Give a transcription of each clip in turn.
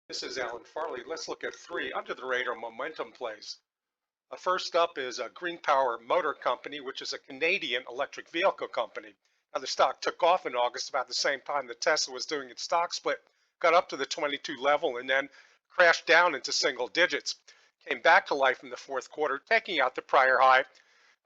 This is Alan Farley. Let's look at three under the radar momentum plays. First up is Green Power Motor Company, which is a Canadian electric vehicle company. Now, the stock took off in August about the same time that Tesla was doing its stock split, got up to the 22 level, and then crashed down into single digits. Came back to life in the fourth quarter, taking out the prior high,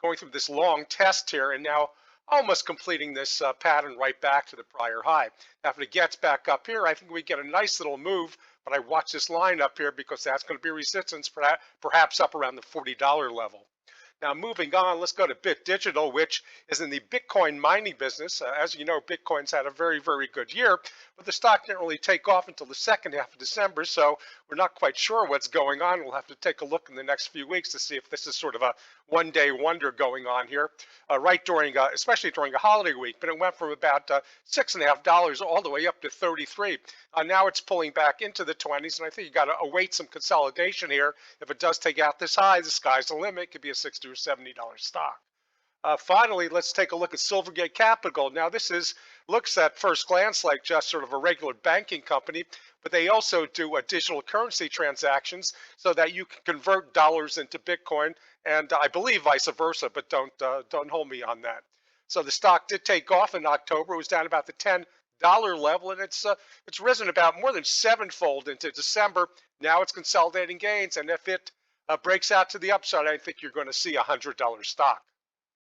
going through this long test here, and now almost completing this pattern right back to the prior high. Now, if it gets back up here, I think we get a nice little move, but I watch this line up here because that's going to be resistance, perhaps up around the $40 level. Now, moving on, let's go to Bit Digital, which is in the Bitcoin mining business. As you know, Bitcoin's had a very, very good year, but the stock didn't really take off until the second half of December, so we're not quite sure what's going on. We'll have to take a look in the next few weeks to see if this is sort of a one-day wonder going on here, right during, especially during a holiday week. But it went from about $6.50 all the way up to 33. Now it's pulling back into the 20s, and I think you got to await some consolidation here. If it does take out this high, the sky's the limit. It could be a $60 or $70 stock. Finally, let's take a look at Silvergate Capital. Now, looks at first glance like just sort of a regular banking company, but they also do digital currency transactions so that you can convert dollars into Bitcoin, and I believe vice versa, but don't hold me on that. So the stock did take off in October. It was down about the $10 level, and it's risen about more than sevenfold into December. Now it's consolidating gains, and if it breaks out to the upside, I think you're going to see a $100 stock.